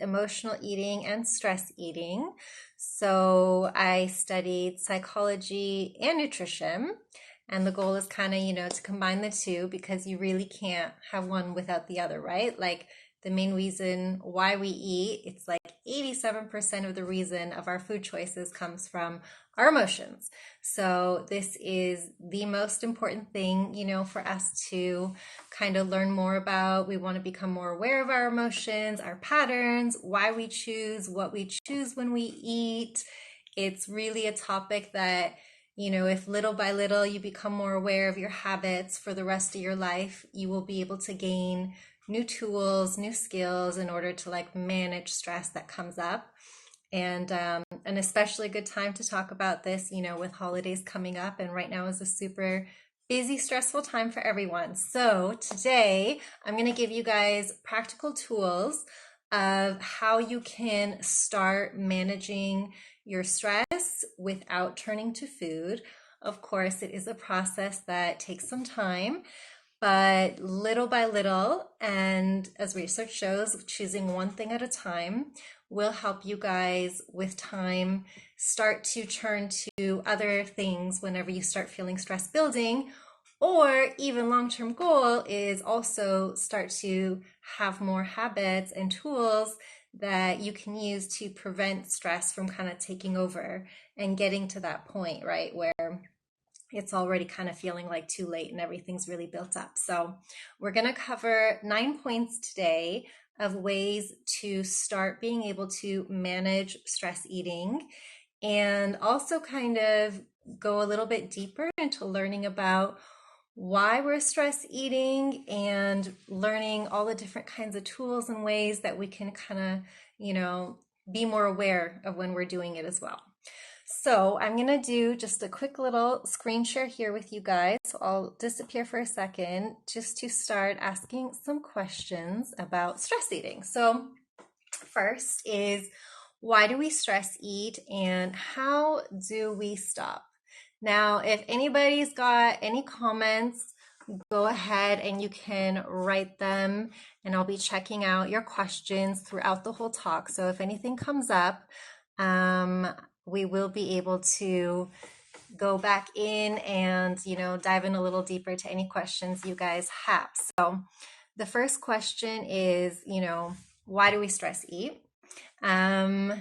emotional eating and stress eating. So I studied psychology and nutrition. And the goal is kind of, to combine the two because you really can't have one without the other, right? Like the main reason why we eat, it's like 87% of the reason of our food choices comes from our emotions. So this is the most important thing, for us to kind of learn more about. We want to become more aware of our emotions, our patterns, why we choose, what we choose when we eat. It's really a topic that, if little by little you become more aware of your habits for the rest of your life, you will be able to gain new tools, new skills in order to like manage stress that comes up. And especially a good time to talk about this, with holidays coming up. And right now is a super busy, stressful time for everyone. So today I'm going to give you guys practical tools of how you can start managing your stress without turning to food. Of course, it is a process that takes some time, but little by little, and as research shows, choosing one thing at a time will help you guys with time start to turn to other things whenever you start feeling stress building. Or even long-term goal is also start to have more habits and tools that you can use to prevent stress from kind of taking over and getting to that point, right, where it's already kind of feeling like too late and everything's really built up. So we're going to cover 9 points today of ways to start being able to manage stress eating, and also kind of go a little bit deeper into learning about why we're stress eating and learning all the different kinds of tools and ways that we can kind of, be more aware of when we're doing it as well. So I'm going to do just a quick little screen share here with you guys. So I'll disappear for a second just to start asking some questions about stress eating. So first is, why do we stress eat and how do we stop? Now, if anybody's got any comments, go ahead and you can write them, and I'll be checking out your questions throughout the whole talk. So if anything comes up, we will be able to go back in and, dive in a little deeper to any questions you guys have. So the first question is, why do we stress eat? And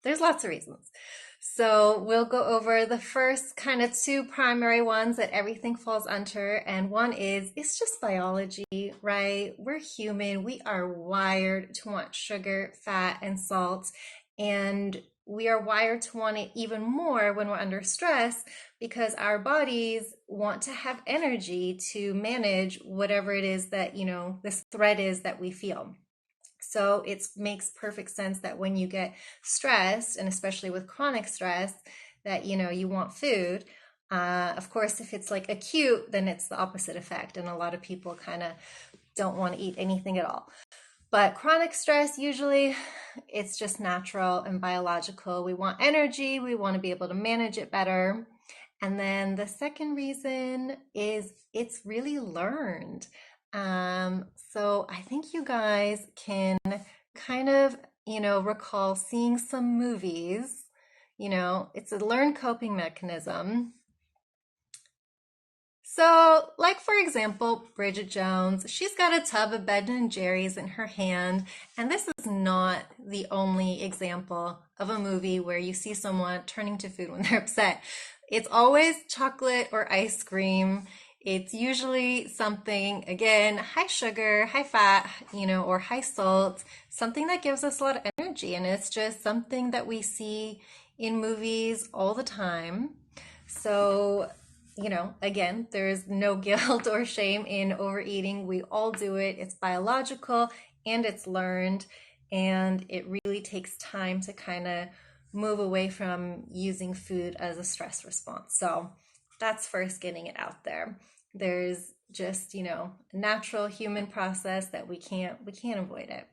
there's lots of reasons. So we'll go over the first kind of two primary ones that everything falls under. And one is, it's just biology, right? We're human. We are wired to want sugar, fat, and salt. And we are wired to want it even more when we're under stress because our bodies want to have energy to manage whatever it is that, this threat is that we feel. So it makes perfect sense that when you get stressed, and especially with chronic stress, that, you want food. Of course, if it's like acute, then it's the opposite effect. And a lot of people kind of don't want to eat anything at all. But chronic stress, usually it's just natural and biological. We want energy. We want to be able to manage it better. And then the second reason is it's really learned. So I think you guys can kind of, recall seeing some movies, it's a learned coping mechanism. So, like for example, Bridget Jones, she's got a tub of Ben& Jerry's in her hand, and this is not the only example of a movie where you see someone turning to food when they're upset. It's always chocolate or ice cream. It's usually something, again, high sugar, high fat, or high salt, something that gives us a lot of energy. And it's just something that we see in movies all the time. So, again, there's no guilt or shame in overeating. We all do it. It's biological and it's learned. And it really takes time to kind of move away from using food as a stress response. So that's first getting it out there. There's just, a natural human process that we can't avoid it.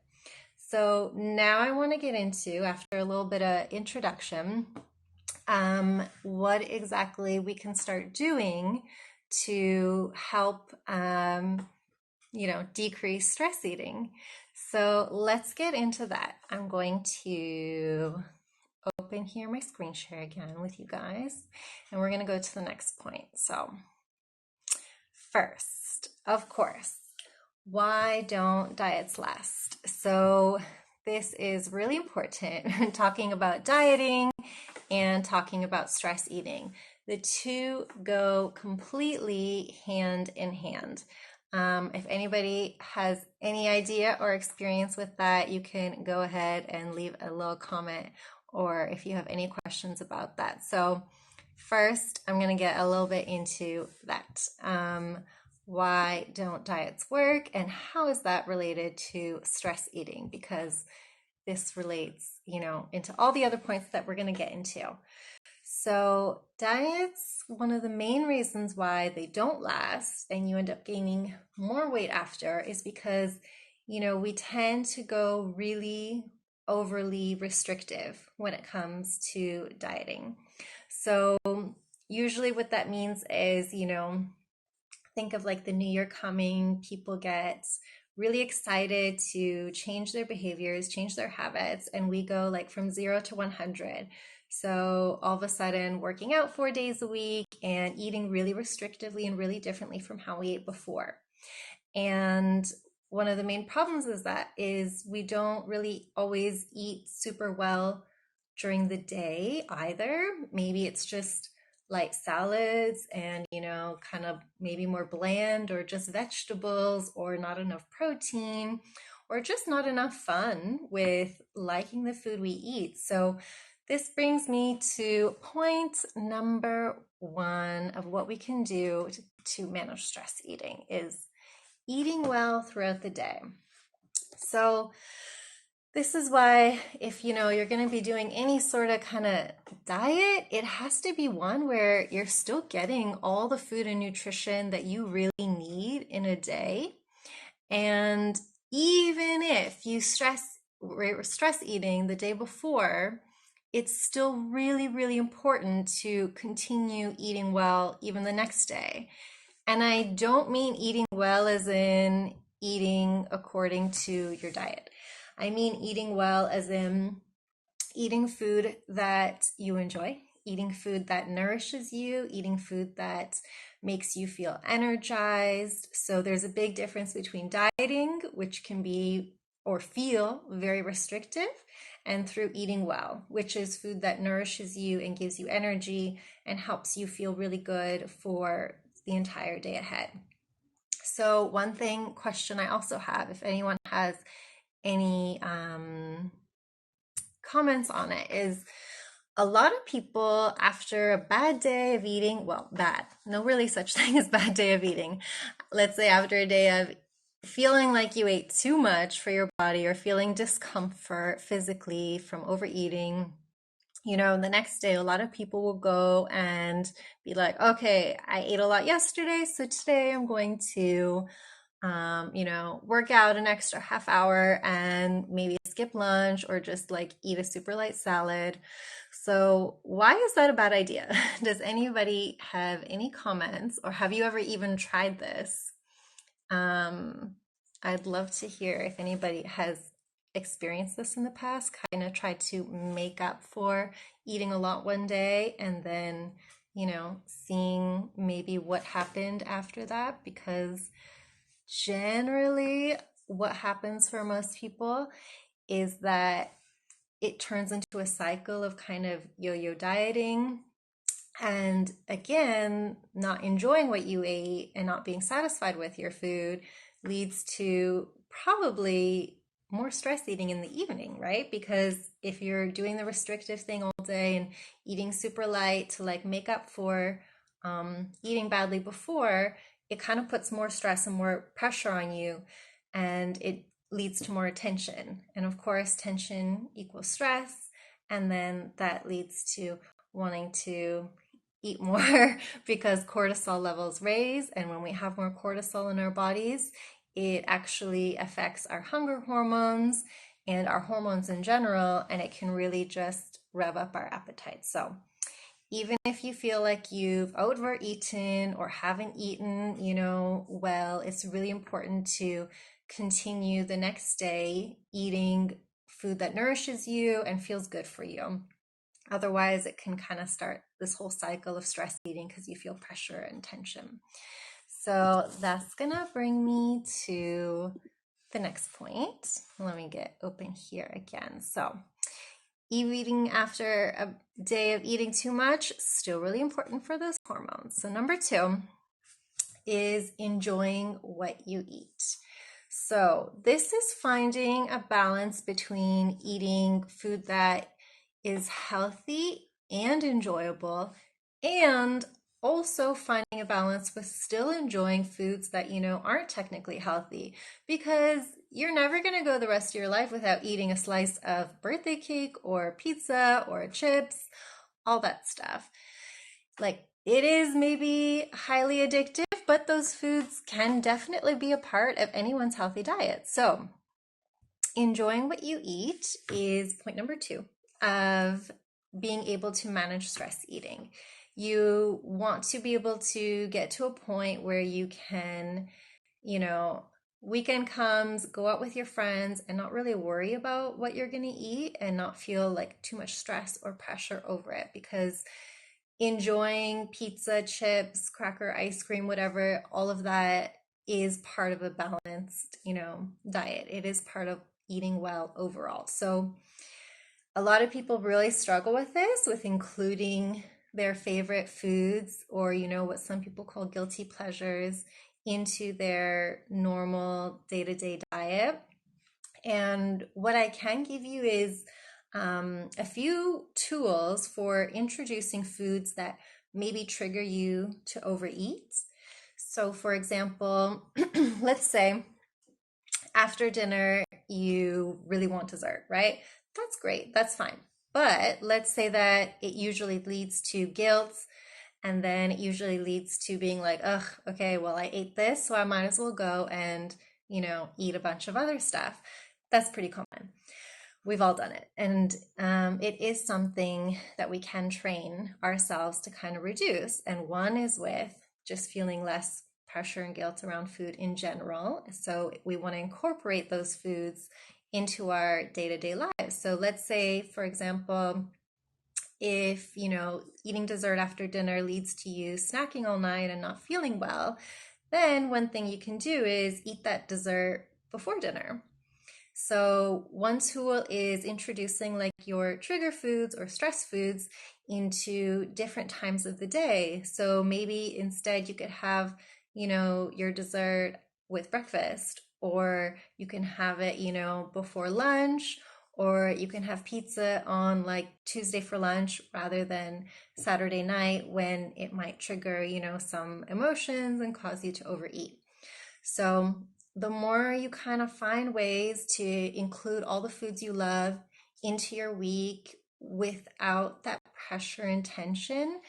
So now I want to get into, after a little bit of introduction, what exactly we can start doing to help decrease stress eating. So let's get into that. I'm going to open here my screen share again with you guys, and we're going to go to the next point. So first, of course, why don't diets last? So this is really important talking about dieting and talking about stress eating. The two go completely hand in hand. If anybody has any idea or experience with that, you can go ahead and leave a little comment, or if you have any questions about that. So first, I'm going to get a little bit into that. Why don't diets work, and how is that related to stress eating? Because this relates, into all the other points that we're going to get into. So diets, one of the main reasons why they don't last and you end up gaining more weight after is because, we tend to go really overly restrictive when it comes to dieting. So usually what that means is, think of like the new year coming, people get really excited to change their behaviors, change their habits, and we go like from 0 to 100. So all of a sudden working out 4 days a week and eating really restrictively and really differently from how we ate before. And one of the main problems is we don't really always eat super well during the day either. Maybe it's just light salads and, kind of maybe more bland, or just vegetables, or not enough protein, or just not enough fun with liking the food we eat. So this brings me to point number one of what we can do to manage stress eating is eating well throughout the day. So this is why if you're going to be doing any sort of kind of diet, it has to be one where you're still getting all the food and nutrition that you really need in a day. And even if you stress eating the day before, it's still really, really important to continue eating well even the next day. And I don't mean eating well as in eating according to your diet. I mean eating well as in eating food that you enjoy, eating food that nourishes you, eating food that makes you feel energized. So there's a big difference between dieting, which can be or feel very restrictive, and through eating well, which is food that nourishes you and gives you energy and helps you feel really good for the entire day ahead. So one question I also have, if anyone has any comments on it, is a lot of people after a bad day of eating, well, bad, no really such thing as bad day of eating. Let's say after a day of feeling like you ate too much for your body, or feeling discomfort physically from overeating, the next day, a lot of people will go and be like, okay, I ate a lot yesterday, so today I'm going to, work out an extra half hour and maybe skip lunch, or just like eat a super light salad. So why is that a bad idea? Does anybody have any comments, or have you ever even tried this? I'd love to hear if anybody has experienced this in the past, kind of tried to make up for eating a lot one day and then, seeing maybe what happened after that. Because generally, what happens for most people is that it turns into a cycle of kind of yo-yo dieting. And again, not enjoying what you ate and not being satisfied with your food leads to probably more stress eating in the evening, right? Because if you're doing the restrictive thing all day and eating super light to like make up for eating badly before, it kind of puts more stress and more pressure on you, and it leads to more tension. And of course, tension equals stress, and then that leads to wanting to eat more because cortisol levels raise. And when we have more cortisol in our bodies, it actually affects our hunger hormones and our hormones in general, and it can really just rev up our appetite. So even if you feel like you've overeaten or haven't eaten, well, it's really important to continue the next day eating food that nourishes you and feels good for you. Otherwise, it can kind of start this whole cycle of stress eating because you feel pressure and tension. So that's gonna bring me to the next point. Let me get open here again. So eating after a day of eating too much, still really important for those hormones. So number 2 is enjoying what you eat. So this is finding a balance between eating food that is healthy and enjoyable, and also finding a balance with still enjoying foods that aren't technically healthy, because you're never going to go the rest of your life without eating a slice of birthday cake or pizza or chips, all that stuff. Like, it is maybe highly addictive, but those foods can definitely be a part of anyone's healthy diet. So enjoying what you eat is point number 2 of being able to manage stress eating. You want to be able to get to a point where you can, weekend comes, go out with your friends and not really worry about what you're going to eat and not feel like too much stress or pressure over it, because enjoying pizza, chips, cracker, ice cream, whatever, all of that is part of a balanced, diet. It is part of eating well overall. So a lot of people really struggle with this, with including their favorite foods or, what some people call guilty pleasures into their normal day-to-day diet. And what I can give you is a few tools for introducing foods that maybe trigger you to overeat. So, for example, let's say after dinner you really want dessert, right? That's great, that's fine. But let's say that it usually leads to guilt, and then it usually leads to being like, ugh, okay, well, I ate this, so I might as well go and, eat a bunch of other stuff. That's pretty common. We've all done it. And it is something that we can train ourselves to kind of reduce. And one is with just feeling less pressure and guilt around food in general. So we want to incorporate those foods into our day-to-day lives. So let's say, for example, if, eating dessert after dinner leads to you snacking all night and not feeling well, then one thing you can do is eat that dessert before dinner. So one tool is introducing like your trigger foods or stress foods into different times of the day. So maybe instead you could have, your dessert with breakfast, or you can have it, before lunch, or you can have pizza on like Tuesday for lunch rather than Saturday night, when it might trigger, some emotions and cause you to overeat. So the more you kind of find ways to include all the foods you love into your week without that pressure and tension,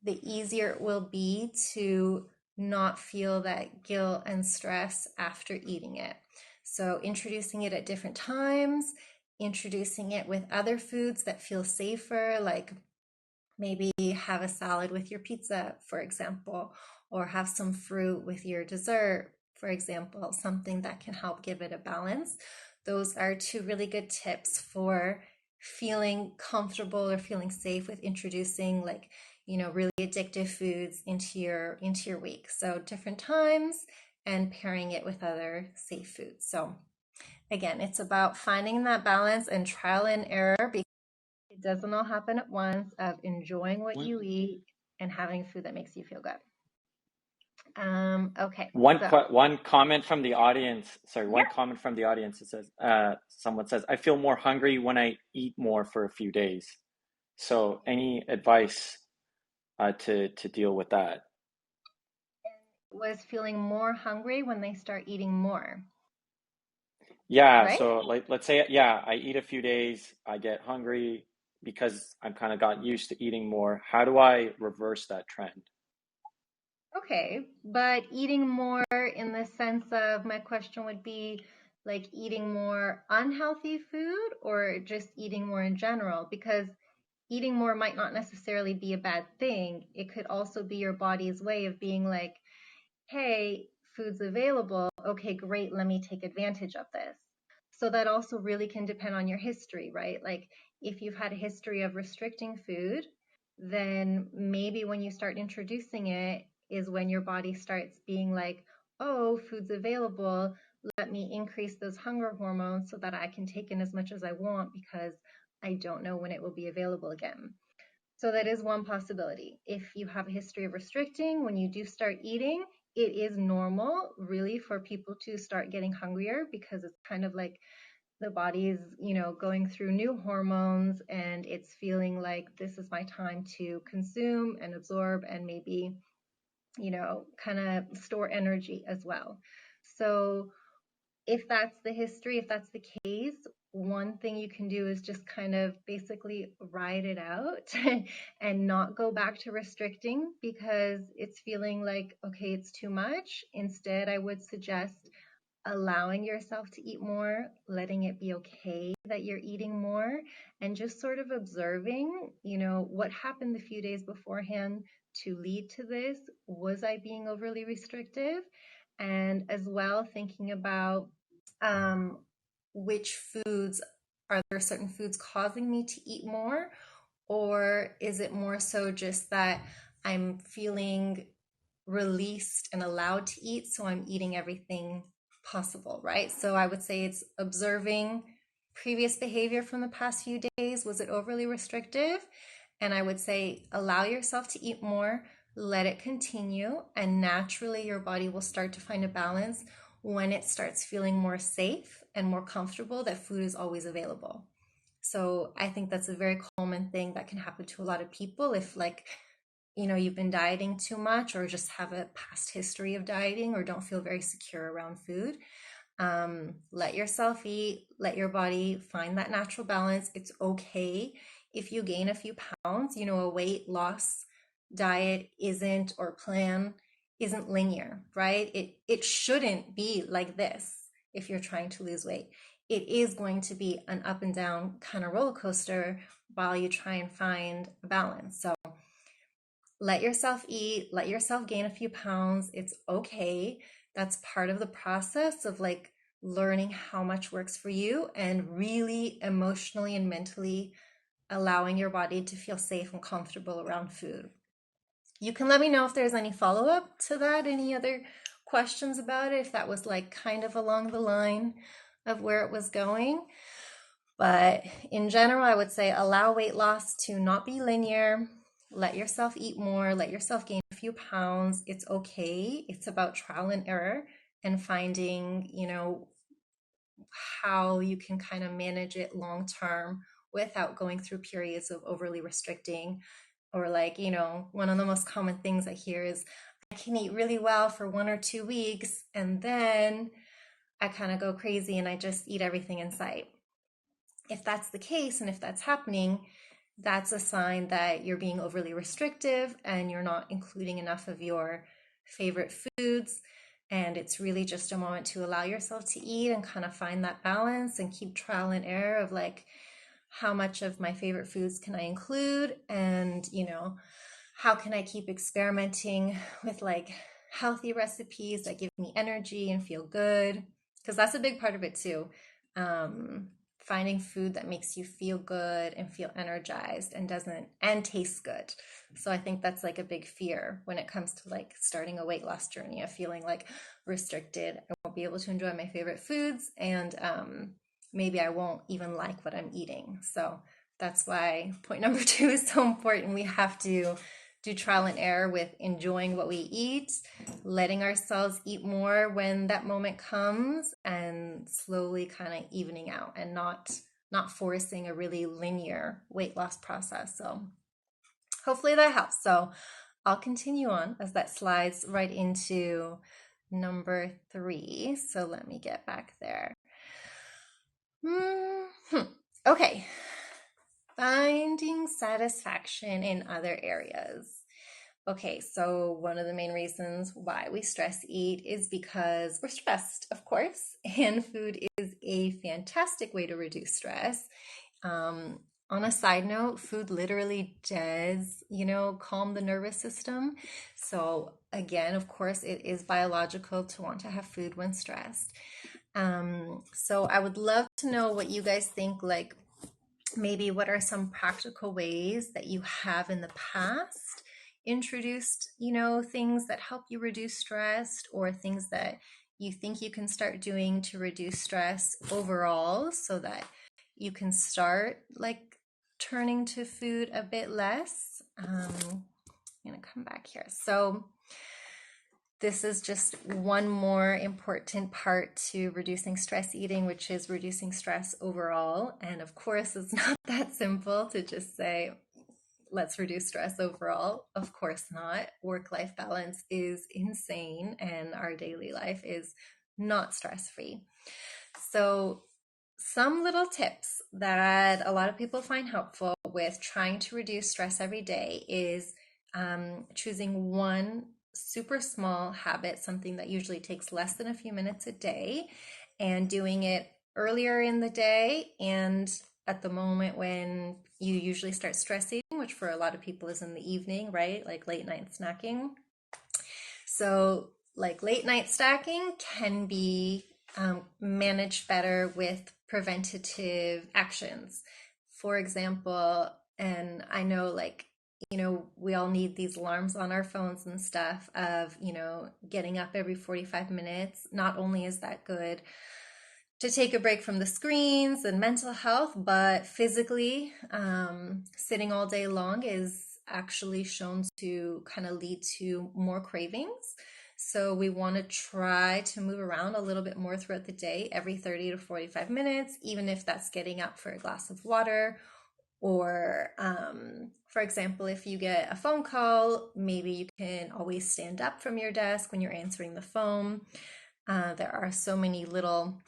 the easier it will be to not feel that guilt and stress after eating it. So introducing it at different times, introducing it with other foods that feel safer, like maybe have a salad with your pizza, for example, or have some fruit with your dessert, for example, something that can help give it a balance. Those are 2 really good tips for feeling comfortable or feeling safe with introducing like, really addictive foods into your week. So different times and pairing it with other safe foods. So again, it's about finding that balance and trial and error, because it doesn't all happen at once, of enjoying what One you eat and having food that makes you feel good. Okay, one so one comment from the audience. Sorry, yeah, one comment from the audience. It says, someone says, I feel more hungry when I eat more for a few days. So, any advice to deal with that? was feeling more hungry when they start eating more, Yeah. right? So, like, let's say, yeah, I eat a few days, I get hungry because I'm kind of got used to eating more. How do I reverse that trend? Okay, but eating more in the sense of, my question would be like eating more unhealthy food or just eating more in general? Because eating more might not necessarily be a bad thing. It could also be your body's way of being like, hey, food's available. Okay, great. Let me take advantage of this. So that also really can depend on your history, right? Like if you've had a history of restricting food, then maybe when you start introducing it is when your body starts being like, oh, food's available. Let me increase those hunger hormones so that I can take in as much as I want because I don't know when it will be available again. So that is one possibility. If you have a history of restricting, when you do start eating, it is normal really for people to start getting hungrier because it's kind of like the body is, going through new hormones and it's feeling like this is my time to consume and absorb and maybe, kind of store energy as well. So if that's the history, if that's the case, one thing you can do is just kind of basically ride it out and not go back to restricting because it's feeling like, okay, it's too much. Instead, I would suggest allowing yourself to eat more, letting it be okay that you're eating more, and just sort of observing, what happened the few days beforehand to lead to this. Was I being overly restrictive? And as well, thinking about um, which foods are there certain foods causing me to eat more, or is it more so just that I'm feeling released and allowed to eat, so I'm eating everything possible, right? So I would say it's observing previous behavior from the past few days. Was it overly restrictive? And I would say allow yourself to eat more, let it continue, and naturally your body will start to find a balance when it starts feeling more safe and more comfortable that food is always available. So I think that's a very common thing that can happen to a lot of people if like you've been dieting too much or just have a past history of dieting or don't feel very secure around food. Let yourself eat, let your body find that natural balance. It's okay if you gain a few pounds. A weight loss diet isn't or plan isn't linear, right? It shouldn't be like this if you're trying to lose weight. It is going to be an up and down kind of roller coaster while you try and find a balance. So let yourself eat, let yourself gain a few pounds. It's okay. That's part of the process of like learning how much works for you and really emotionally and mentally allowing your body to feel safe and comfortable around food. You can let me know if there's any follow up to that, any other questions about it, if that was like kind of along the line of where it was going. But in general, I would say allow weight loss to not be linear. Let yourself eat more, let yourself gain a few pounds. It's okay. It's about trial and error and finding, how you can kind of manage it long term without going through periods of overly restricting. Or, like, one of the most common things I hear is I can eat really well for 1 or 2 weeks and then I kind of go crazy and I just eat everything in sight. If that's the case and if that's happening, that's a sign that you're being overly restrictive and you're not including enough of your favorite foods. And it's really just a moment to allow yourself to eat and kind of find that balance and keep trial and error of like, how much of my favorite foods can I include? And, how can I keep experimenting with like healthy recipes that give me energy and feel good? Because that's a big part of it too. Um, Finding food that makes you feel good and feel energized and doesn't and tastes good. So I think that's like a big fear when it comes to like starting a weight loss journey of feeling like restricted. I won't be able to enjoy my favorite foods and maybe I won't even like what I'm eating. So that's why point number two is so important. We have to do trial and error with enjoying what we eat, letting ourselves eat more when that moment comes, and slowly kind of evening out and not forcing a really linear weight loss process. So hopefully that helps. So I'll continue on as that slides right into number 3. So let me get back there. Okay. Finding satisfaction in other areas. Okay, so one of the main reasons why we stress eat is because we're stressed, of course, and food is a fantastic way to reduce stress. On a side note, food literally does, calm the nervous system. So, again, of course, it is biological to want to have food when stressed. So I would love to know what you guys think, like maybe what are some practical ways that you have in the past introduced, things that help you reduce stress or things that you think you can start doing to reduce stress overall so that you can start like turning to food a bit less. I'm gonna come back here. So this is just one more important part to reducing stress eating, which is reducing stress overall. And of course, it's not that simple to just say, let's reduce stress overall. Of course not. Work-life balance is insane, and our daily life is not stress-free. So, some little tips that a lot of people find helpful with trying to reduce stress every day is choosing one super small habit, something that usually takes less than a few minutes a day, and doing it earlier in the day and at the moment when you usually start stress eating, which for a lot of people is in the evening, right? Like late night snacking. So, like late night stacking can be managed better with preventative actions. For example, and I know like, we all need these alarms on our phones and stuff of, getting up every 45 minutes. Not only is that good to take a break from the screens and mental health, but physically, sitting all day long is actually shown to kind of lead to more cravings. So we want to try to move around a little bit more throughout the day, every 30 to 45 minutes, even if that's getting up for a glass of water. Or, for example, if you get a phone call, maybe you can always stand up from your desk when you're answering the phone. There are so many little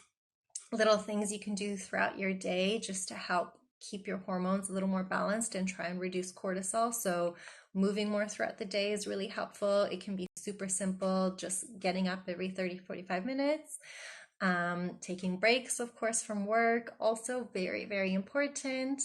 things you can do throughout your day just to help keep your hormones a little more balanced and try and reduce cortisol. So, moving more throughout the day is really helpful. It can be super simple, just getting up every 30, 45 minutes. Taking breaks, of course, from work, also very, very important.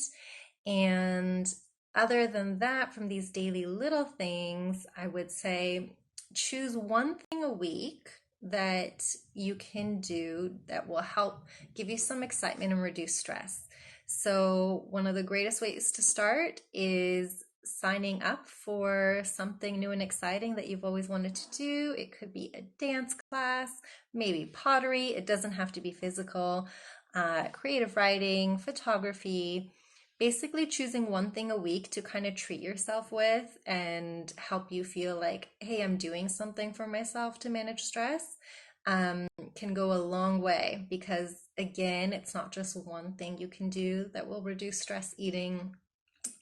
And other than that, from these daily little things, I would say choose one thing a week that you can do that will help give you some excitement and reduce stress. So, one of the greatest ways to start is signing up for something new and exciting that you've always wanted to do. It could be a dance class, maybe pottery. It doesn't have to be physical, creative writing, photography. Basically, choosing one thing a week to kind of treat yourself with and help you feel like, hey, I'm doing something for myself to manage stress, can go a long way because, again, it's not just one thing you can do that will reduce stress eating.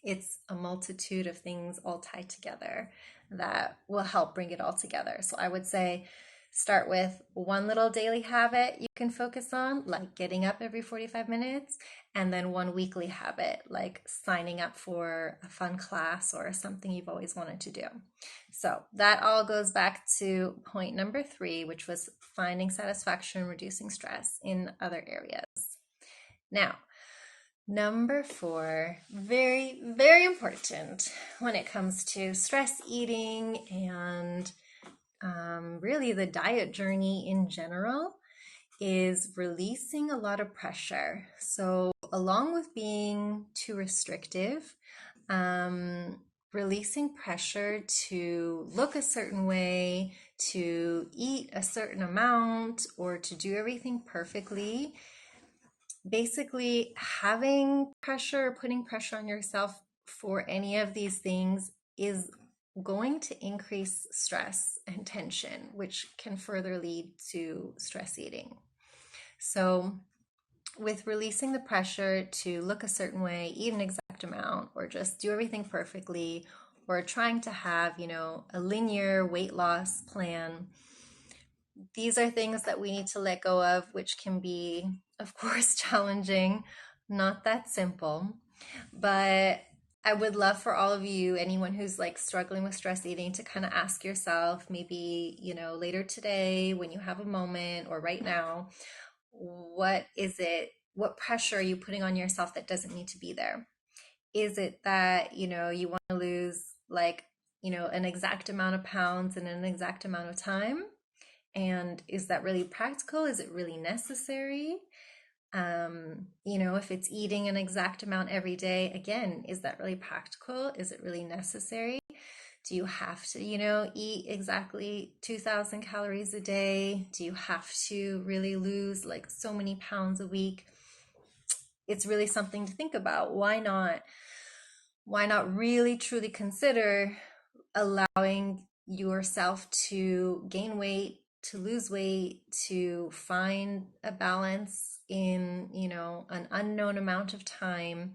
It's a multitude of things all tied together that will help bring it all together. So I would say start with one little daily habit you can focus on, like getting up every 45 minutes, and then one weekly habit, like signing up for a fun class or something you've always wanted to do. So that all goes back to point number 3, which was finding satisfaction, reducing stress in other areas. Now, number 4, very, very important when it comes to stress eating and really the diet journey in general, is releasing a lot of pressure. So, along with being too restrictive, releasing pressure to look a certain way, to eat a certain amount, or to do everything perfectly, basically having pressure, putting pressure on yourself for any of these things is going to increase stress and tension, which can further lead to stress eating. So, with releasing the pressure to look a certain way, eat an exact amount, or just do everything perfectly, or trying to have, a linear weight loss plan, these are things that we need to let go of, which can be, of course, challenging, not that simple. But I would love for all of you, anyone who's like struggling with stress eating, to kind of ask yourself, maybe, later today when you have a moment or right now, what is it? What pressure are you putting on yourself that doesn't need to be there? Is it that, you want to lose like, an exact amount of pounds in an exact amount of time? And is that really practical? Is it really necessary? If it's eating an exact amount every day, again, is that really practical? Is it really necessary? Do you have to, eat exactly 2,000 calories a day? Do you have to really lose like so many pounds a week? It's really something to think about. Why not really truly consider allowing yourself to gain weight, to lose weight, to find a balance in, an unknown amount of time,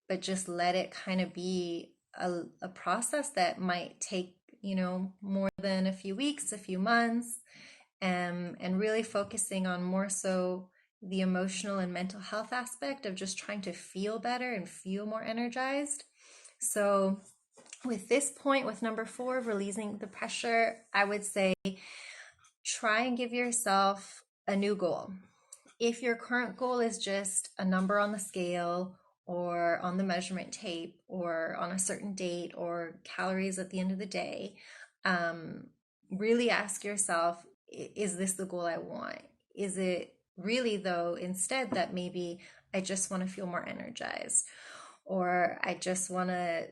but just let it kind of be a process that might take, more than a few weeks, a few months, and really focusing on more so the emotional and mental health aspect of just trying to feel better and feel more energized. So, with this point, with number 4, releasing the pressure, I would say try and give yourself a new goal. If your current goal is just a number on the scale or on the measurement tape or on a certain date or calories at the end of the day, um, really ask yourself, is this the goal I want? Is it really, though, instead that maybe I just want to feel more energized, or I just want to,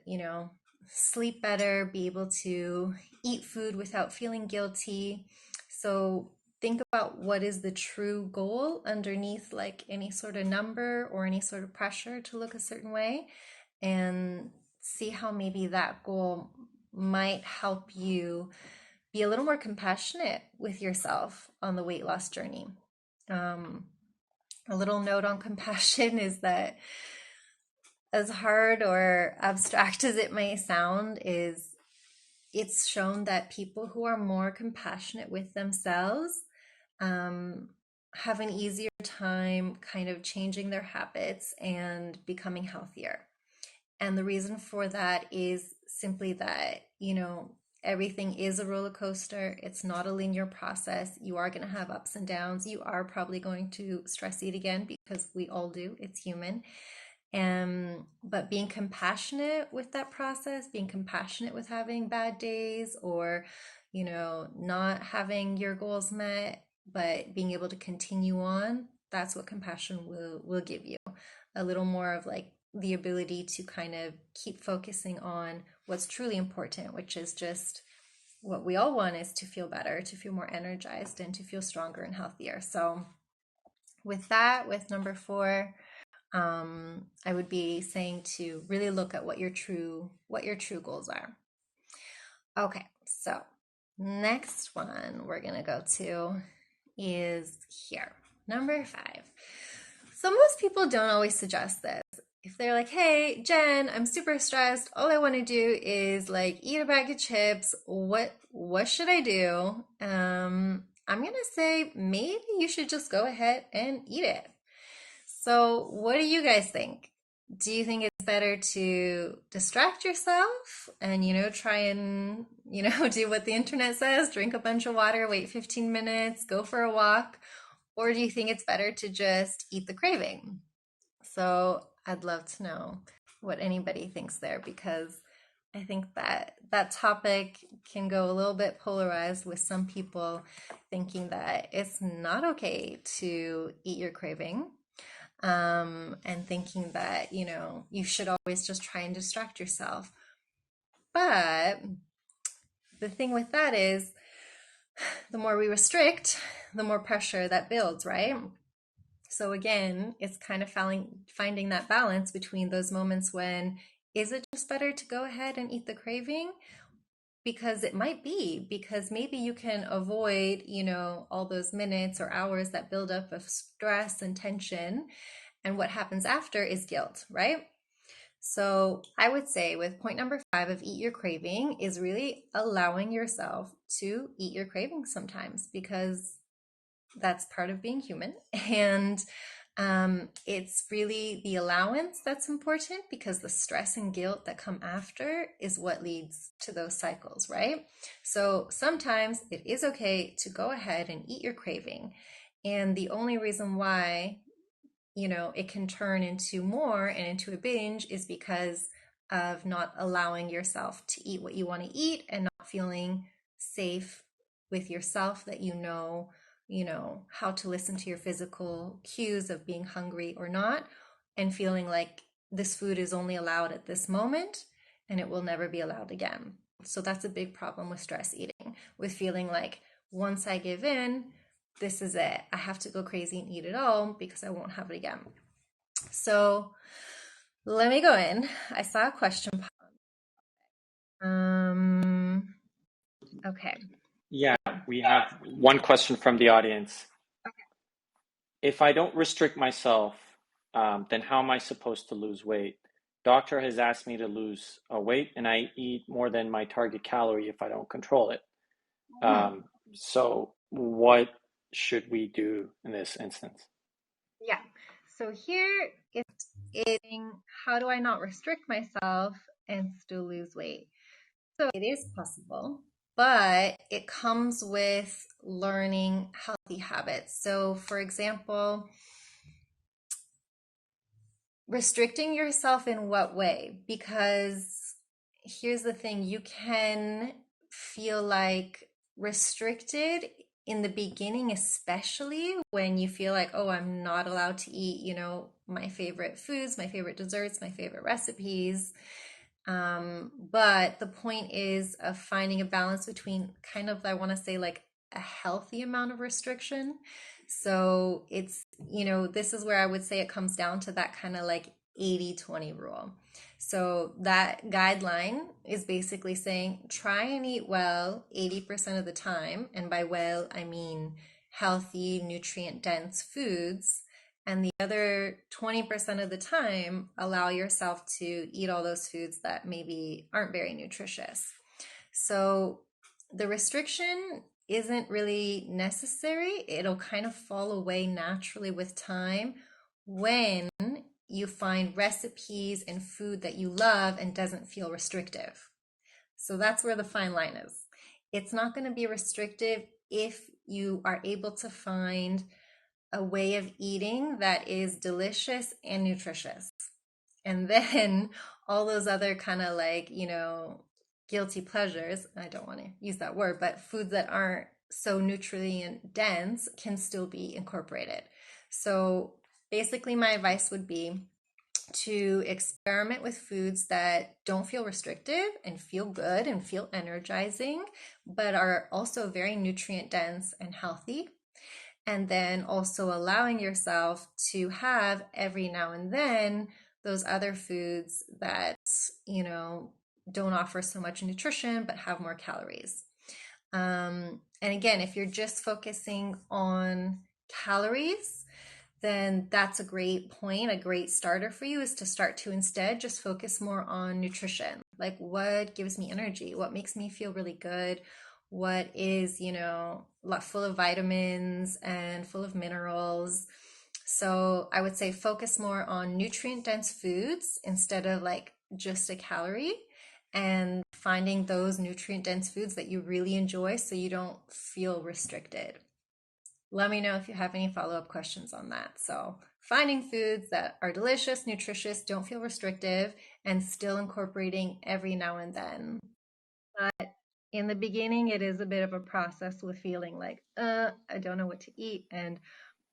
sleep better, be able to eat food without feeling guilty? So think about what is the true goal underneath like any sort of number or any sort of pressure to look a certain way, and see how maybe that goal might help you be a little more compassionate with yourself on the weight loss journey. Um, a little note on compassion is that, as hard or abstract as it may sound, is it's shown that people who are more compassionate with themselves um, have an easier time kind of changing their habits and becoming healthier. And the reason for that is simply that, everything is a roller coaster. It's not a linear process. You are going to have ups and downs. You are probably going to stress eat again because we all do. It's human. But being compassionate with that process, being compassionate with having bad days or, not having your goals met, but being able to continue on, that's what compassion will give you. A little more of like the ability to kind of keep focusing on what's truly important, which is just what we all want, is to feel better, to feel more energized, and to feel stronger and healthier. So with that, with number 4, I would be saying to really look at what your true goals are. Okay, so next one we're gonna go to is here, number 5. So most people don't always suggest this. If they're like, "Hey, Jen, I'm super stressed. All I want to do is like eat a bag of chips. What should I do?" I'm gonna say maybe you should just go ahead and eat it. So, what do you guys think? Do you think it's better to distract yourself and, try and, do what the internet says, drink a bunch of water, wait 15 minutes, go for a walk? Or do you think it's better to just eat the craving? So, I'd love to know what anybody thinks there, because I think that that topic can go a little bit polarized, with some people thinking that it's not okay to eat your craving, and thinking that, you should always just try and distract yourself. But the thing with that is, the more we restrict, the more pressure that builds, right? So again, it's kind of finding that balance between those moments when, is it just better to go ahead and eat the craving? Because it might be, because maybe you can avoid, all those minutes or hours that build up of stress and tension. And what happens after is guilt, right? So I would say with point number 5 of eat your craving is really allowing yourself to eat your craving sometimes, because that's part of being human. And it's really the allowance that's important, because the stress and guilt that come after is what leads to those cycles, right? So sometimes it is okay to go ahead and eat your craving. And the only reason why it can turn into more and into a binge is because of not allowing yourself to eat what you want to eat and not feeling safe with yourself that how to listen to your physical cues of being hungry or not, and feeling like this food is only allowed at this moment and it will never be allowed again. So that's a big problem with stress eating, with feeling like once I give in, this is it. I have to go crazy and eat it all because I won't have it again. So let me go in. I saw a question. Um, okay. Yeah, we have one question from the audience. If I don't restrict myself, then how am I supposed to lose weight? Doctor has asked me to lose weight, and I eat more than my target calorie if I don't control it. Mhm. So what should we do in this instance? Yeah. So here is how do I not restrict myself and still lose weight? So it is possible, but it comes with learning healthy habits. So, for example, restricting yourself in what way? Because here's the thing, you can feel like restricted in the beginning, especially when you feel like, oh, I'm not allowed to eat, my favorite foods, my favorite desserts, my favorite recipes. But the point is of finding a balance between kind of, I want to say, like a healthy amount of restriction. So this is where I would say it comes down to that kind of like 80-20 rule. So that guideline is basically saying try and eat well 80% of the time. And by well, I mean healthy, nutrient dense foods, and the other 20% of the time, allow yourself to eat all those foods that maybe aren't very nutritious. So the restriction isn't really necessary. It'll kind of fall away naturally with time when you find recipes and food that you love and doesn't feel restrictive. So that's where the fine line is. It's not going to be restrictive if you are able to find a way of eating that is delicious and nutritious. And then all those other kind of like, guilty pleasures, I don't want to use that word, but foods that aren't so nutrient dense can still be incorporated. So basically, my advice would be to experiment with foods that don't feel restrictive and feel good and feel energizing, but are also very nutrient dense and healthy, and then also allowing yourself to have every now and then those other foods that you know don't offer so much nutrition but have more calories. And again, if you're just focusing on calories, then that's a great point. A great starter for you is to start to instead just focus more on nutrition. Like what gives me energy? What makes me feel really good? What is, full of vitamins and full of minerals? So I would say focus more on nutrient dense foods instead of like just a calorie, and finding those nutrient dense foods that you really enjoy so you don't feel restricted. Let me know if you have any follow-up questions on that. So, finding foods that are delicious, nutritious, don't feel restrictive, and still incorporating every now and then. But in the beginning, it is a bit of a process with feeling like, I don't know what to eat, and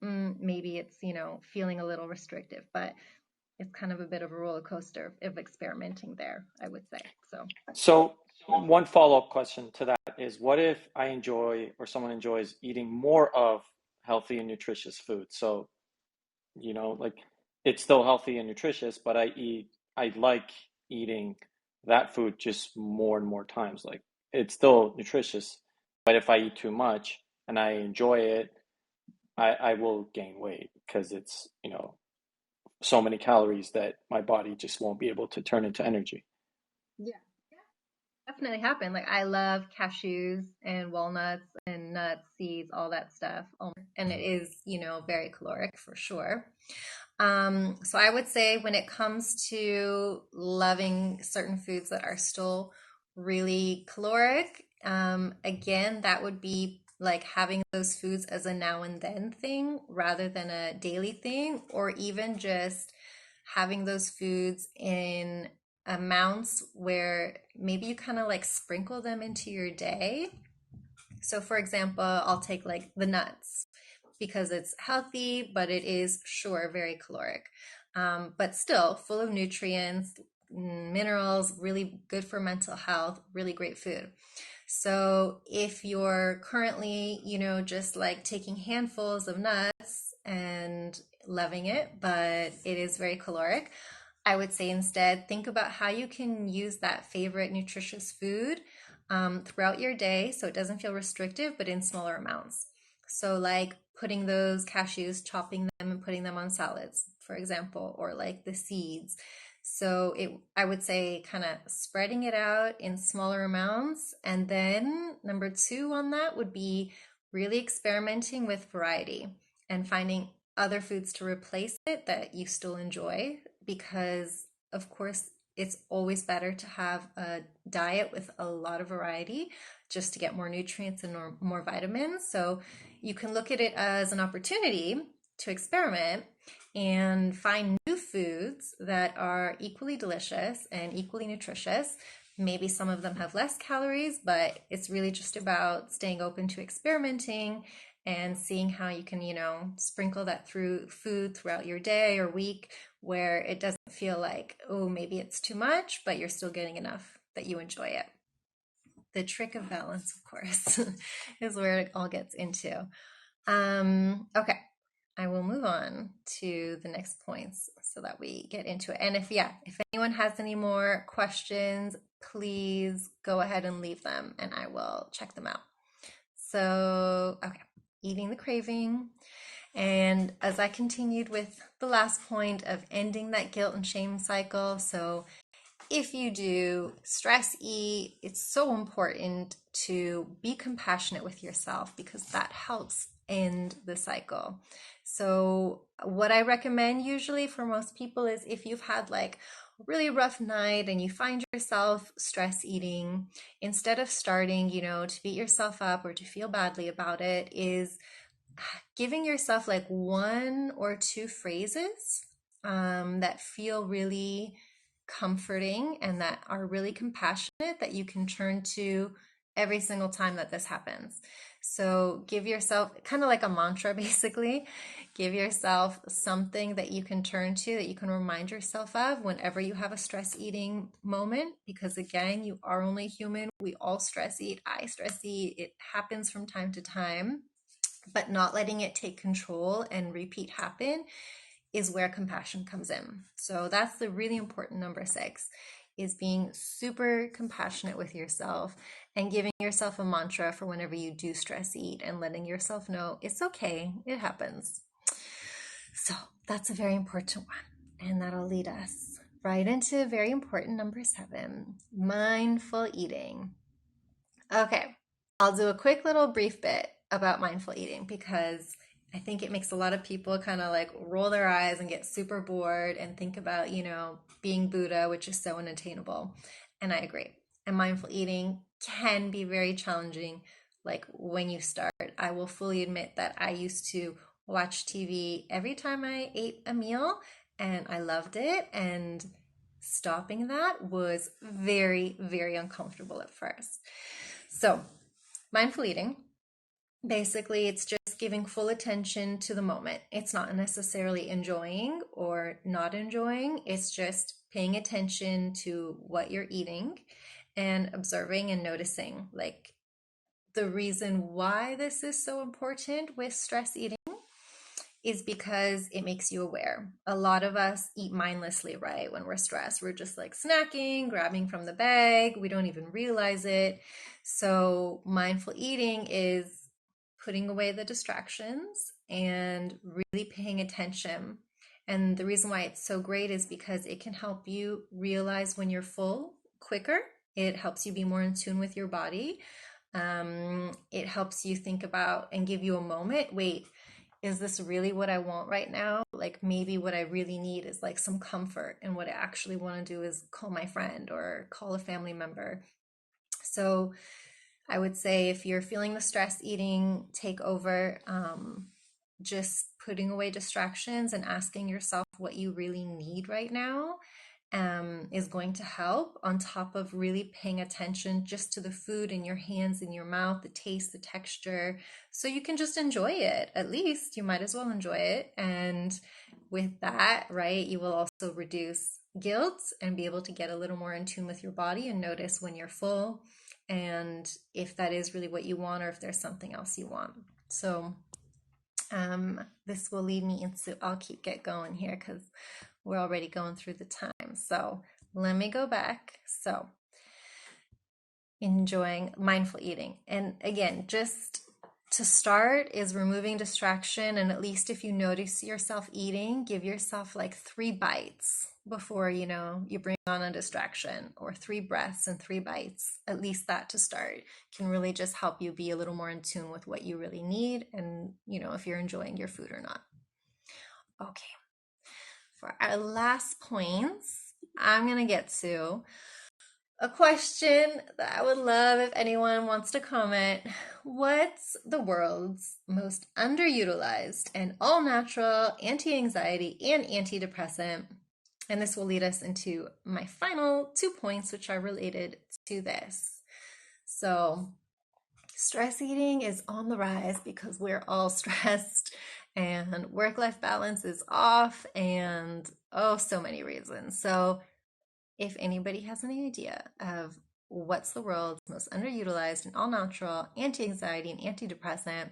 maybe it's, feeling a little restrictive, but it's kind of a bit of a roller coaster of experimenting there, I would say. So, So one follow-up question to that is, what if I enjoy or someone enjoys eating more of healthy and nutritious food? So, like it's still healthy and nutritious, but I like eating that food just more and more times. Like it's still nutritious, but if I eat too much and I enjoy it, I will gain weight because it's, so many calories that my body just won't be able to turn into energy. yeah. Definitely happen. Like I love cashews and walnuts and nuts, seeds, all that stuff. And it is, very caloric for sure. So I would say when it comes to loving certain foods that are still really caloric, again, that would be like having those foods as a now and then thing rather than a daily thing, or even just having those foods in amounts where maybe you kind of like sprinkle them into your day. So, for example, I'll take like the nuts because it's healthy, but it is, sure, very caloric, but still full of nutrients, minerals, really good for mental health, really great food. So if you're currently, just like taking handfuls of nuts and loving it, but it is very caloric, I would say instead think about how you can use that favorite nutritious food throughout your day so it doesn't feel restrictive, but in smaller amounts. So, like putting those cashews, chopping them and putting them on salads, for example, or like the seeds. So I would say kind of spreading it out in smaller amounts. And then number two on that would be really experimenting with variety and finding other foods to replace it that you still enjoy, because of course it's always better to have a diet with a lot of variety just to get more nutrients and more vitamins. So you can look at it as an opportunity to experiment and find new foods that are equally delicious and equally nutritious. Maybe some of them have less calories, but it's really just about staying open to experimenting and seeing how you can, sprinkle that through food throughout your day or week where it doesn't feel like, oh, maybe it's too much, but you're still getting enough that you enjoy it. The trick of balance, of course, is where it all gets into. Okay, I will move on to the next points so that we get into it. And if anyone has any more questions, please go ahead and leave them and I will check them out. So, okay, eating the craving. And as I continued with the last point of ending that guilt and shame cycle, so if you do stress eat, it's so important to be compassionate with yourself because that helps end the cycle. So, what I recommend usually for most people is if you've had like a really rough night and you find yourself stress eating, instead of starting, to beat yourself up or to feel badly about it, is giving yourself like one or two phrases that feel really comforting and that are really compassionate that you can turn to every single time that this happens. So give yourself kind of like a mantra, basically. Give yourself something that you can turn to, that you can remind yourself of whenever you have a stress eating moment. Because again, you are only human. We all stress eat. I stress eat. It happens from time to time, but not letting it take control and repeat happen is where compassion comes in. So that's the really important number 6, is being super compassionate with yourself and giving yourself a mantra for whenever you do stress eat and letting yourself know it's okay, it happens. So that's a very important one. And that'll lead us right into very important number 7, mindful eating. Okay, I'll do a quick little brief bit about mindful eating because I think it makes a lot of people kind of like roll their eyes and get super bored and think about, being Buddha, which is so unattainable. And I agree. And mindful eating can be very challenging, like when you start. I will fully admit that I used to watch TV every time I ate a meal and I loved it. And stopping that was very, very uncomfortable at first. So, mindful eating, basically, it's just giving full attention to the moment. It's not necessarily enjoying or not enjoying, it's just paying attention to what you're eating and observing and noticing. Like the reason why this is so important with stress eating is because it makes you aware. A lot of us eat mindlessly, right? When we're stressed, we're just like snacking, grabbing from the bag. We don't even realize it. So, mindful eating is putting away the distractions and really paying attention. And the reason why it's so great is because it can help you realize when you're full quicker. It helps you be more in tune with your body. It helps you think about and give you a moment. Wait, is this really what I want right now? Like maybe what I really need is like some comfort, and what I actually want to do is call my friend or call a family member. So I would say if you're feeling the stress eating take over, just putting away distractions and asking yourself what you really need right now is going to help, on top of really paying attention just to the food in your hands, in your mouth, the taste, the texture, so you can just enjoy it. At least you might as well enjoy it. And with that, right, you will also reduce guilt and be able to get a little more in tune with your body and notice when you're full and if that is really what you want or if there's something else you want. So this will lead me into, I'll get going here because we're already going through the time. So let me go back. So enjoying mindful eating. And again, just to start is removing distraction. And at least if you notice yourself eating, give yourself like 3 bites before, you bring on a distraction, or 3 breaths and 3 bites. At least that to start can really just help you be a little more in tune with what you really need and, if you're enjoying your food or not. Okay. For our last points, I'm going to get to a question that I would love if anyone wants to comment. What's the world's most underutilized and all natural anti-anxiety and antidepressant? And this will lead us into my final 2 points, which are related to this. So, stress eating is on the rise because we're all stressed and work-life balance is off, and so many reasons. So if anybody has any idea of what's the world's most underutilized and all natural anti-anxiety and antidepressant,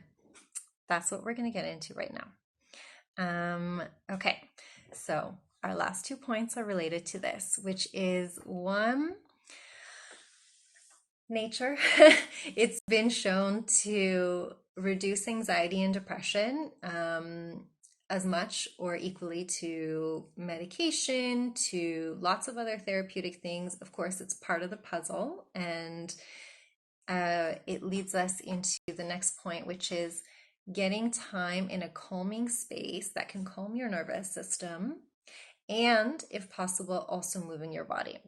that's what we're going to get into right now. Okay, so our last 2 points are related to this, which is one, nature. It's been shown to reduce anxiety and depression as much or equally to medication, to lots of other therapeutic things. Of course, it's part of the puzzle, and it leads us into the next point, which is getting time in a calming space that can calm your nervous system, and if possible, also moving your body.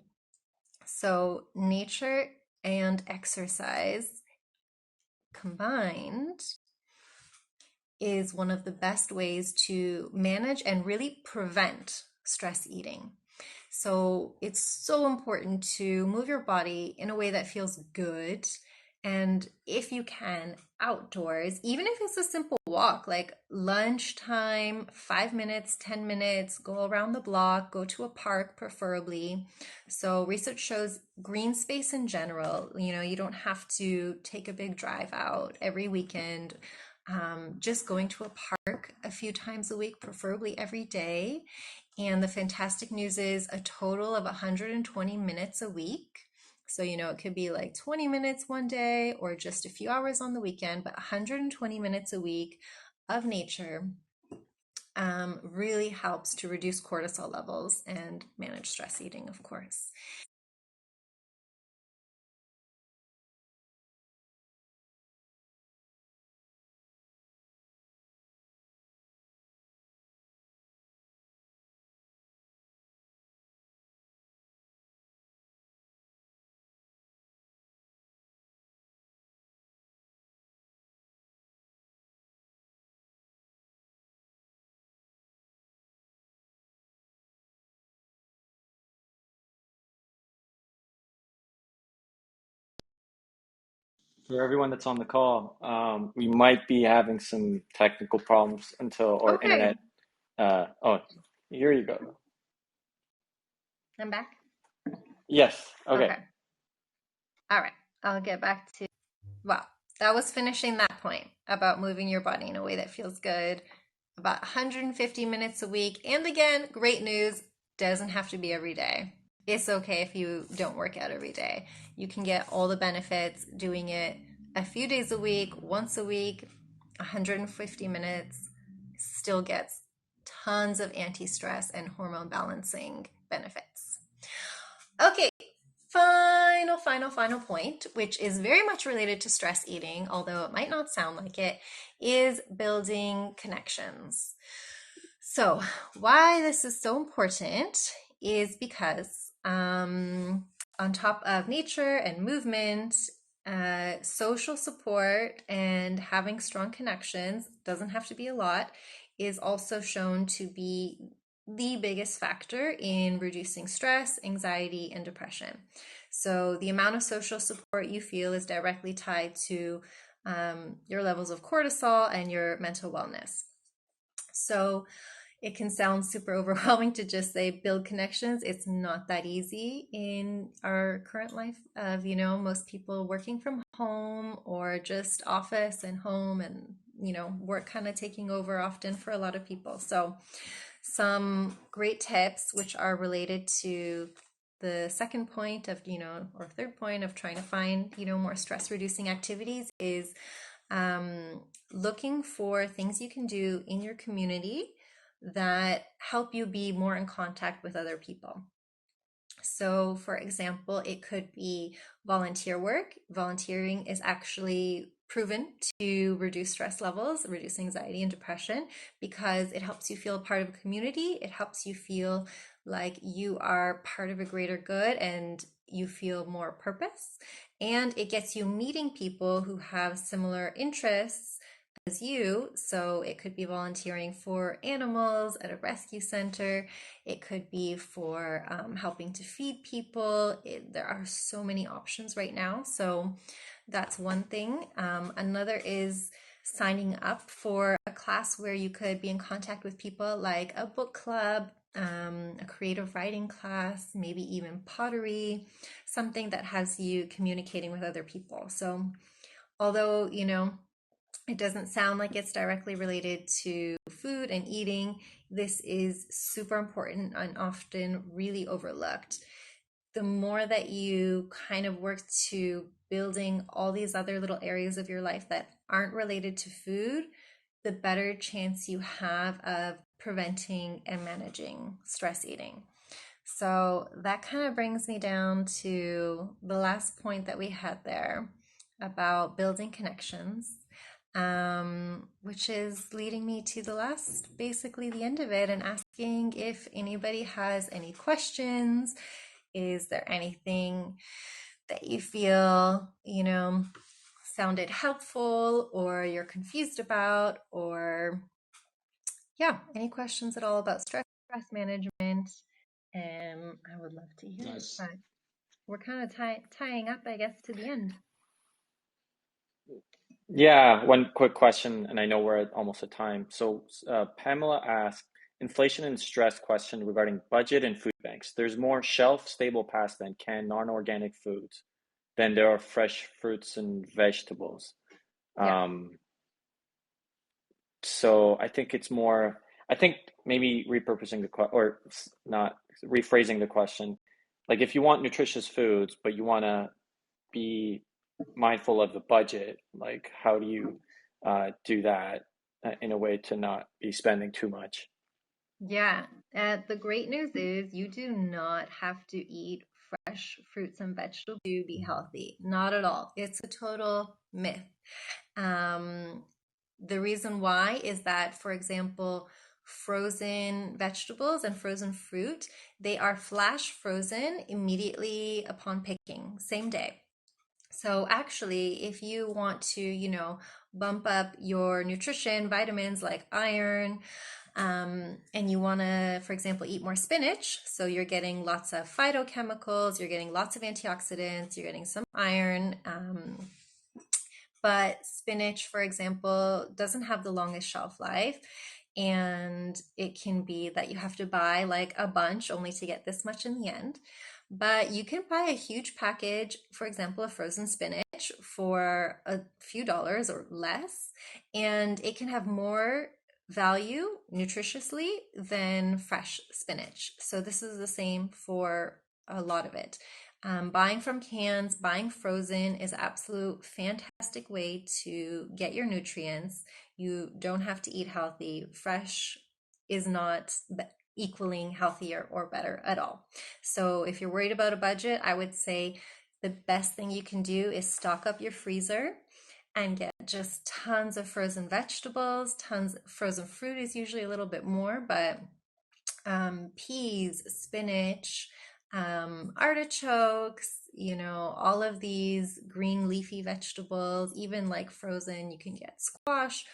So nature and exercise combined is one of the best ways to manage and really prevent stress eating. So it's so important to move your body in a way that feels good. And if you can, outdoors, even if it's a simple walk, like lunchtime, 5 minutes, 10 minutes, go around the block, go to a park preferably. So research shows green space in general, you don't have to take a big drive out every weekend. Just going to a park a few times a week, preferably every day. And the fantastic news is a total of 120 minutes a week. So, it could be like 20 minutes one day or just a few hours on the weekend, but 120 minutes a week of nature really helps to reduce cortisol levels and manage stress eating, of course. For everyone that's on the call, we might be having some technical problems until our Okay, internet. Oh, here you go. I'm back. Yes. Okay. Okay. All right. I'll get back to, well, that was finishing that point about moving your body in a way that feels good, about 150 minutes a week. And again, great news, doesn't have to be every day. It's okay if you don't work out every day. You can get all the benefits doing it a few days a week, once a week, 150 minutes, still gets tons of anti-stress and hormone balancing benefits. Okay, final point, which is very much related to stress eating, although it might not sound like it, is building connections. So, why this is so important is because on top of nature and movement, Social support and having strong connections, doesn't have to be a lot, is also shown to be the biggest factor in reducing stress, anxiety, and depression. So, the amount of social support you feel is directly tied to your levels of cortisol and your mental wellness. So, it can sound super overwhelming to just say build connections. It's not that easy in our current life of, most people working from home or just office and home and, work kind of taking over often for a lot of people. So, some great tips which are related to the second point of, or third point of trying to find, more stress reducing activities is um, looking for things you can do in your community that help you be more in contact with other people. So, for example, it could be volunteer work. Volunteering is actually proven to reduce stress levels, reduce anxiety and depression because it helps you feel a part of a community. It helps you feel like you are part of a greater good and you feel more purpose. And it gets you meeting people who have similar interests as you. So it could be volunteering for animals at a rescue center. It could be for helping to feed people. There are so many options right now. So that's one thing. Another is signing up for a class where you could be in contact with people, like a book club, a creative writing class, maybe even pottery, something that has you communicating with other people. So although, it doesn't sound like it's directly related to food and eating, this is super important and often really overlooked. The more that you kind of work to building all these other little areas of your life that aren't related to food, the better chance you have of preventing and managing stress eating. So that kind of brings me down to the last point that we had there about building connections, which is leading me to the last, basically the end of it, and asking if anybody has any questions. Is there anything that you feel, sounded helpful or you're confused about, or yeah, any questions at all about stress management? I would love to hear it, Nice. but we're kind of tying up, I guess, to the end. Yeah, one quick question, and I know we're at almost at time. So, Pamela asked, inflation and stress question regarding budget and food banks. There's more shelf-stable pasta and canned non-organic foods than there are fresh fruits and vegetables. Yeah. Um, so I think it's more, I think maybe repurposing the question, or not rephrasing the question. Like if you want nutritious foods, but you want to be mindful of the budget, like how do you do that in a way to not be spending too much? Yeah. The great news is you do not have to eat fresh fruits and vegetables to be healthy. Not at all. It's a total myth. Um, the reason why is that, for example, frozen vegetables and frozen fruit, they are flash frozen immediately upon picking, same day. So actually, if you want to, bump up your nutrition, vitamins like iron, and you want to, for example, eat more spinach, so you're getting lots of phytochemicals, you're getting lots of antioxidants, you're getting some iron. But spinach, for example, doesn't have the longest shelf life. And it can be that you have to buy like a bunch only to get this much in the end. But you can buy a huge package, for example, of frozen spinach for a few dollars or less, and it can have more value nutritiously than fresh spinach. So this is the same for a lot of it. Buying from cans, buying frozen is absolute fantastic way to get your nutrients. You don't have to eat healthy. Fresh is not equaling healthier or better at all. So if you're worried about a budget, I would say the best thing you can do is stock up your freezer and get just tons of frozen vegetables. Tons frozen fruit is usually a little bit more, but peas, spinach, artichokes, all of these green leafy vegetables, even like frozen, you can get squash.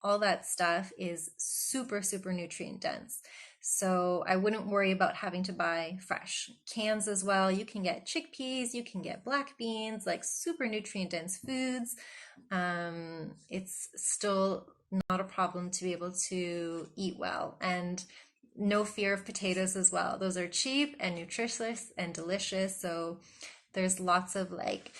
All that stuff is super, super nutrient dense. So I wouldn't worry about having to buy fresh cans as well. You can get chickpeas, you can get black beans, like super nutrient dense foods. It's still not a problem to be able to eat well. And no fear of potatoes as well. Those are cheap and nutritious and delicious. So there's lots of like,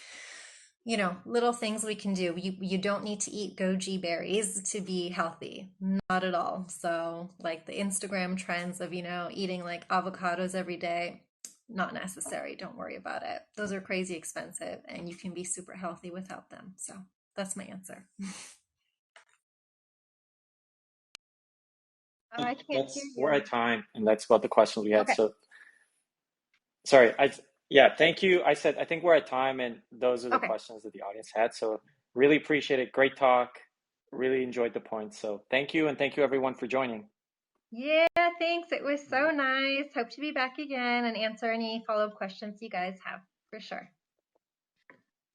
little things we can do. You don't need to eat goji berries to be healthy. Not at all. So like the Instagram trends of, eating like avocados every day, not necessary. Don't worry about it. Those are crazy expensive and you can be super healthy without them. So that's my answer. I can't hear We're you. at time, and that's about the questions we had. Okay. So sorry, yeah, thank you. I said I think we're at time, and those are the Okay. questions that the audience had. So really appreciate it. Great talk. Really enjoyed the points. So thank you, and thank you everyone for joining. Yeah, thanks. It was All so right, nice. Hope to be back again and answer any follow-up questions you guys have for sure.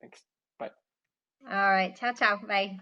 thanks. Bye. All right. Ciao, ciao. Bye.